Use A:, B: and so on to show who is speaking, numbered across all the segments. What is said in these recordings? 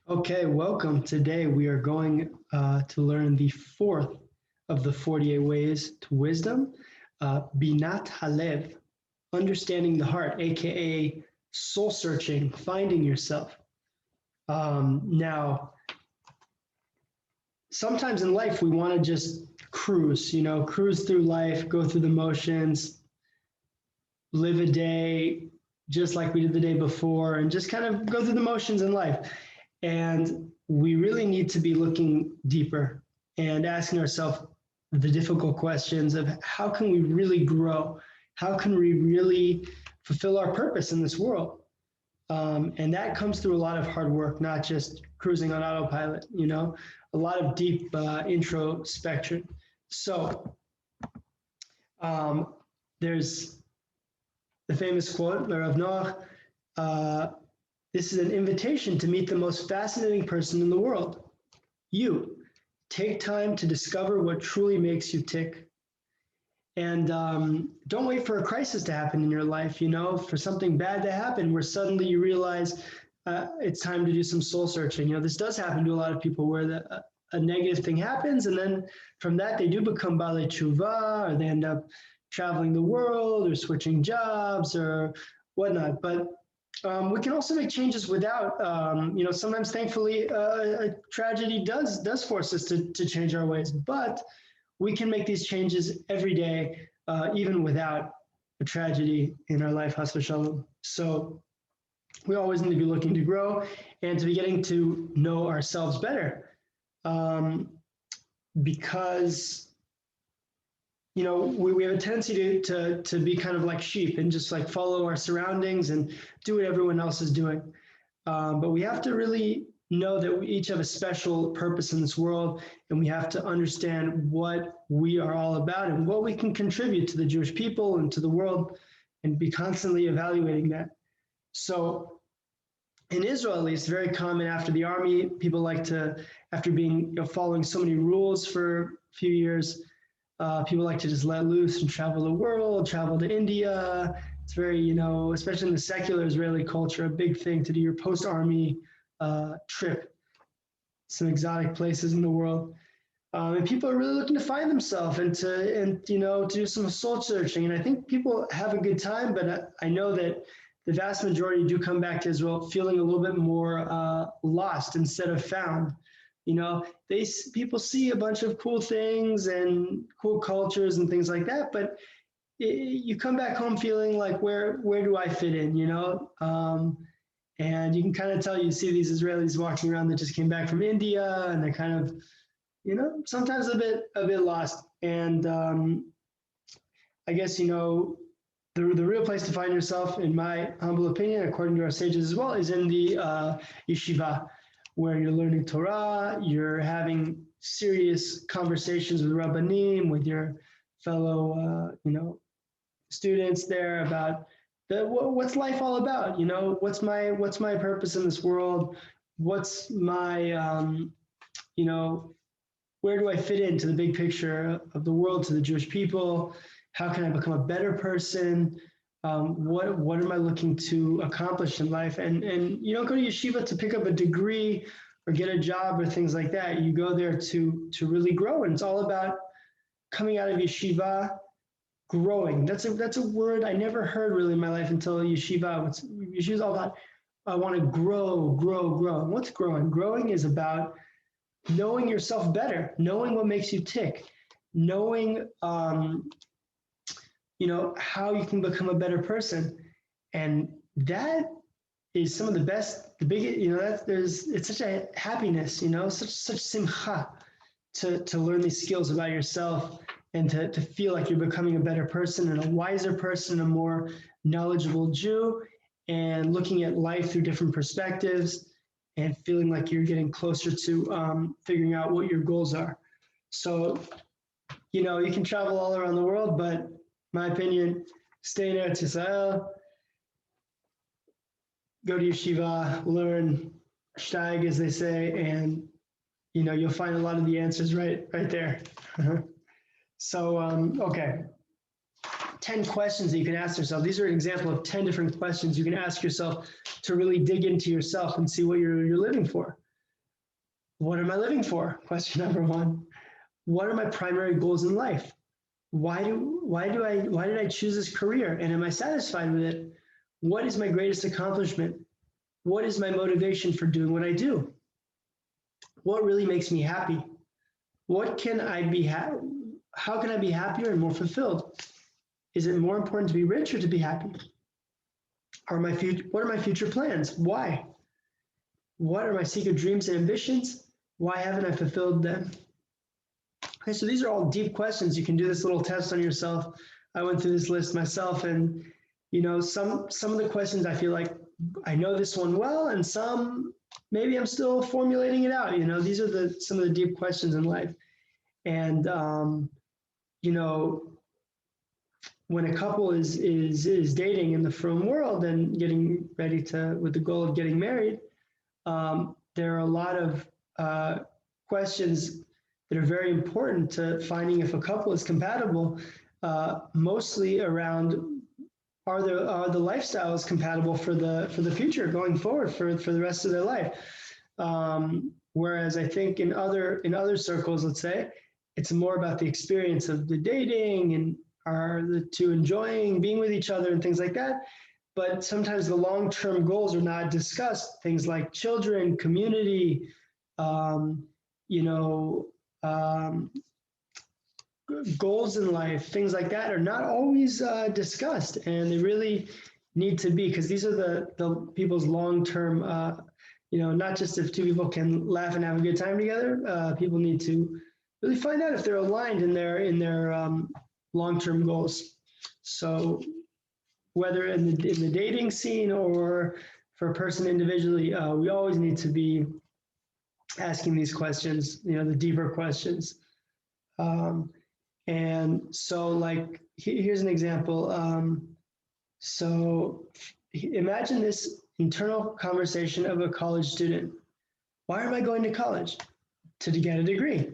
A: Okay, welcome. Today we are going to learn the fourth of the 48 ways to wisdom, Binat Haleiv, understanding the heart, aka soul searching, finding yourself. Now, sometimes in life we want to just cruise, cruise through life, go through the motions, live a day just like we did the day before, and just kind of go through the motions in life. And we really need to be looking deeper and asking ourselves the difficult questions of how can we really grow? How can we really fulfill our purpose in this world? And that comes through a lot of hard work, not just cruising on autopilot, a lot of deep introspection. So there's the famous quote, Rav Noach, this is an invitation to meet the most fascinating person in the world. You. Take time to discover what truly makes you tick. And don't wait for a crisis to happen in your life, for something bad to happen where suddenly you realize it's time to do some soul searching. This does happen to a lot of people where a negative thing happens, and then from that they do become balei tshuva, or they end up traveling the world or switching jobs or whatnot. But we can also make changes without, sometimes thankfully a tragedy does force us to change our ways, but we can make these changes every day, even without a tragedy in our life, has v'shalom. So we always need to be looking to grow and to be getting to know ourselves better, because we have a tendency to be kind of like sheep and just like follow our surroundings and do what everyone else is doing. But we have to really know that we each have a special purpose in this world, and we have to understand what we are all about and what we can contribute to the Jewish people and to the world, and be constantly evaluating that. So in Israel, at least, very common after the army, people like to, after being following so many rules for a few years, people like to just let loose and travel the world, travel to India. It's very, especially in the secular Israeli culture, a big thing to do your post-army trip, some exotic places in the world. And people are really looking to find themselves and to do some soul searching. And I think people have a good time, but I know that the vast majority do come back to Israel feeling a little bit more lost instead of found. People see a bunch of cool things and cool cultures and things like that, but you come back home feeling like, where do I fit in? And you can kind of tell, you see these Israelis walking around that just came back from India, and they're kind of, sometimes a bit lost. And I guess the real place to find yourself, in my humble opinion, according to our sages as well, is in the yeshiva, where you're learning Torah, you're having serious conversations with Rabbanim, with your fellow, students there about what's life all about. What's my purpose in this world? What's my, where do I fit into the big picture of the world, to the Jewish people? How can I become a better person? What am I looking to accomplish in life? And you don't go to yeshiva to pick up a degree or get a job or things like that. You go there to really grow, and it's all about coming out of yeshiva, growing. That's a word I never heard really in my life until yeshiva. Yeshiva is all about, I want to grow. And what's growing? Growing is about knowing yourself better, knowing what makes you tick, knowing how you can become a better person. And that is some of the best, the biggest, it's such a happiness, such simcha to learn these skills about yourself, and to feel like you're becoming a better person and a wiser person, a more knowledgeable Jew, and looking at life through different perspectives, and feeling like you're getting closer to figuring out what your goals are. So, you can travel all around the world, but my opinion, stay in Eretz Yisrael, go to yeshiva, learn shtaig, as they say, and you'll find a lot of the answers right there. So, okay, 10 questions that you can ask yourself. These are an example of 10 different questions you can ask yourself to really dig into yourself and see what you're living for. What am I living for? Question number one. What are my primary goals in life? Why did I choose this career? And am I satisfied with it? What is my greatest accomplishment? What is my motivation for doing what I do? What really makes me happy? What can I be how can I be happier and more fulfilled? Is it more important to be rich or to be happy? What are my future plans? Why? What are my secret dreams and ambitions? Why haven't I fulfilled them? Okay, so these are all deep questions. You can do this little test on yourself. I went through this list myself, and some of the questions I feel like I know this one well, and some maybe I'm still formulating it out. These are some of the deep questions in life. And when a couple is dating in the frum world and getting ready with the goal of getting married, there are a lot of questions that are very important to finding if a couple is compatible, mostly around are the lifestyles compatible for the future going forward for the rest of their life. Whereas I think in other circles, let's say, it's more about the experience of the dating and are the two enjoying being with each other and things like that. But sometimes the long-term goals are not discussed. Things like children, community, goals in life, things like that are not always discussed, and they really need to be, because these are the people's long-term, not just if two people can laugh and have a good time together, people need to really find out if they're aligned in their long-term goals. So whether in the dating scene or for a person individually, we always need to be asking these questions, the deeper questions. And so like, here's an example. So imagine this internal conversation of a college student. Why am I going to college? To get a degree.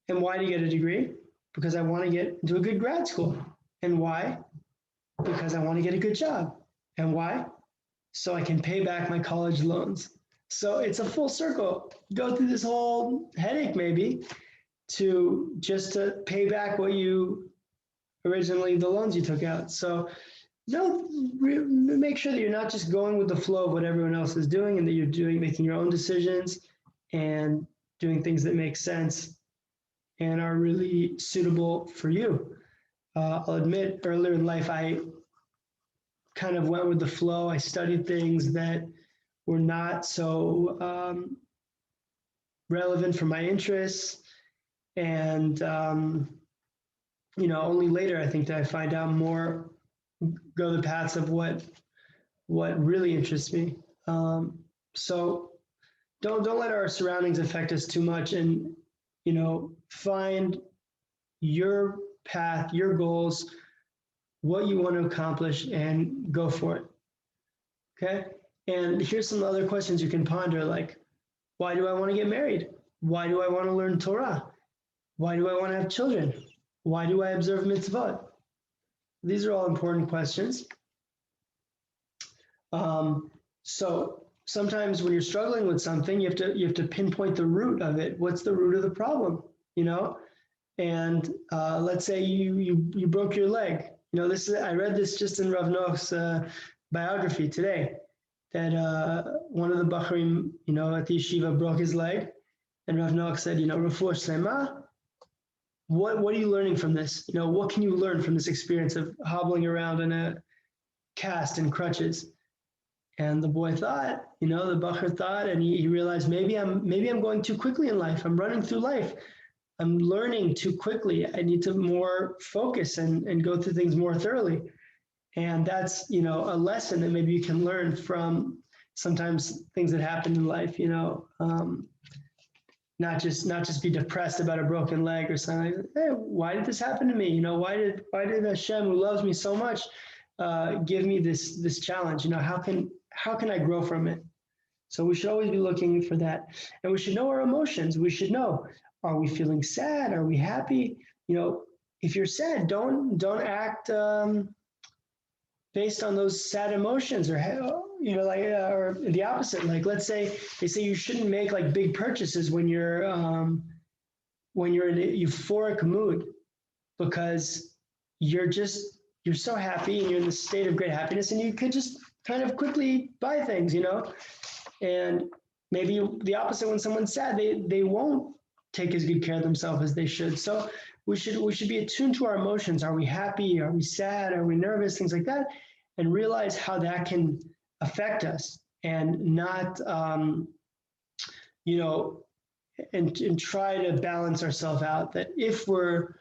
A: And why to get a degree? Because I want to get into a good grad school. And why? Because I want to get a good job. And why? So I can pay back my college loans. So it's a full circle. Go through this whole headache maybe to pay back what you originally, the loans you took out. So make sure that you're not just going with the flow of what everyone else is doing, and that you're making your own decisions and doing things that make sense and are really suitable for you. I'll admit, earlier in life, I kind of went with the flow. I studied things that were not so relevant for my interests. And, only later, I think, that I find out more, go the paths of what really interests me. So don't let our surroundings affect us too much, and, find your path, your goals, what you want to accomplish, and go for it. Okay. And here's some other questions you can ponder, like, why do I want to get married? Why do I want to learn Torah? Why do I want to have children? Why do I observe mitzvot? These are all important questions. So sometimes when you're struggling with something, you have to pinpoint the root of it. What's the root of the problem? And let's say you broke your leg. I read this just in Rav Noach's biography today, that one of the Bachrim, at the yeshiva broke his leg, and Rav Noach said, Refuah Shlema, what are you learning from this? What can you learn from this experience of hobbling around in a cast and crutches? And the boy thought, the Bacher thought, and he realized, maybe I'm going too quickly in life. I'm running through life. I'm learning too quickly. I need to more focus and go through things more thoroughly. And that's, a lesson that maybe you can learn from sometimes things that happen in life, not just be depressed about a broken leg or something. Like, hey, why did this happen to me? Why did Hashem, who loves me so much, give me this challenge? How can I grow from it? So we should always be looking for that. And we should know our emotions. We should know, are we feeling sad? Are we happy? If you're sad, don't act based on those sad emotions, or or the opposite. Like, let's say they say you shouldn't make like big purchases when you're in a euphoric mood, because you're so happy and you're in the state of great happiness, and you could just kind of quickly buy things, and maybe the opposite when someone's sad, they won't take as good care of themselves as they should. So we should be attuned to our emotions. Are we happy? Are we sad? Are we nervous? Things like that, and realize how that can affect us, and not and try to balance ourselves out. That if we're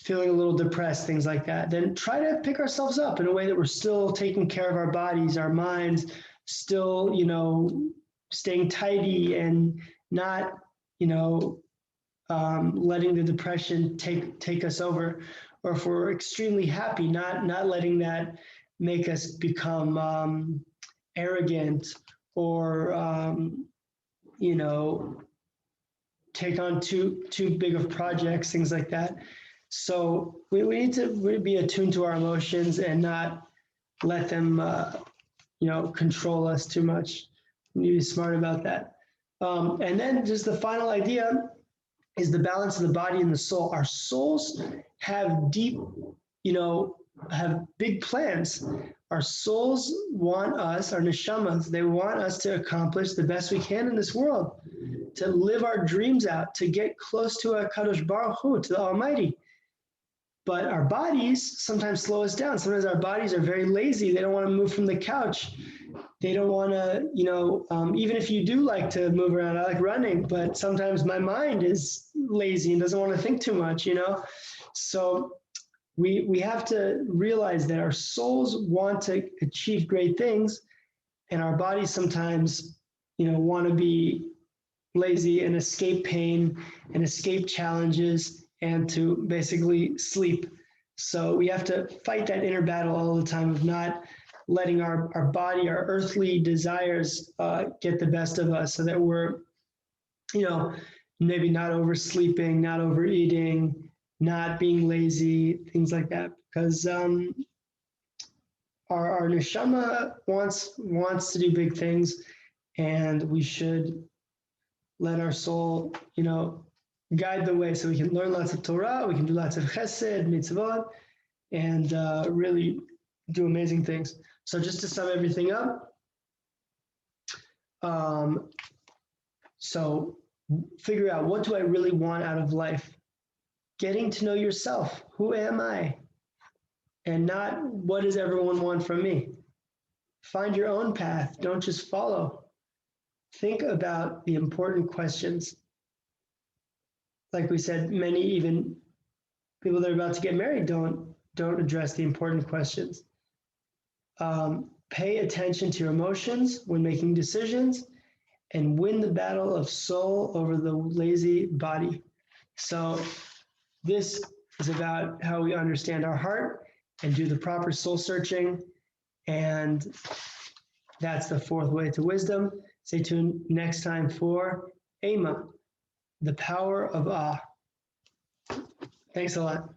A: feeling a little depressed, things like that, then try to pick ourselves up in a way that we're still taking care of our bodies, our minds, still, staying tidy, and not, letting the depression take us over. Or if we're extremely happy, not letting that make us become arrogant, or take on too big of projects, things like that. So we need to be attuned to our emotions and not let them control us too much. We need to be smart about that. And then just the final idea is the balance of the body and the soul. Our souls have deep, have big plans. Our souls want us, our neshamas, they want us to accomplish the best we can in this world, to live our dreams out, to get close to HaKadosh Baruch Hu, to the Almighty. But our bodies sometimes slow us down. Sometimes our bodies are very lazy. They don't want to move from the couch. They don't want to, even if you do like to move around, I like running, but sometimes my mind is lazy and doesn't want to think too much, So we have to realize that our souls want to achieve great things, and our bodies sometimes, want to be lazy and escape pain and escape challenges and to basically sleep. So we have to fight that inner battle all the time of not letting our body, our earthly desires get the best of us, so that we're, maybe not oversleeping, not overeating, not being lazy, things like that. Because our neshama wants to do big things, and we should let our soul, guide the way, so we can learn lots of Torah, we can do lots of chesed, mitzvot, and really do amazing things. So just to sum everything up, so figure out, what do I really want out of life? Getting to know yourself. Who am I? And not what does everyone want from me? Find your own path. Don't just follow. Think about the important questions. Like we said, many even people that are about to get married don't address the important questions. Pay attention to your emotions when making decisions, and win the battle of soul over the lazy body. So this is about how we understand our heart and do the proper soul searching. And that's the fourth way to wisdom. Stay tuned next time for Ema, the power of Ah. Thanks a lot.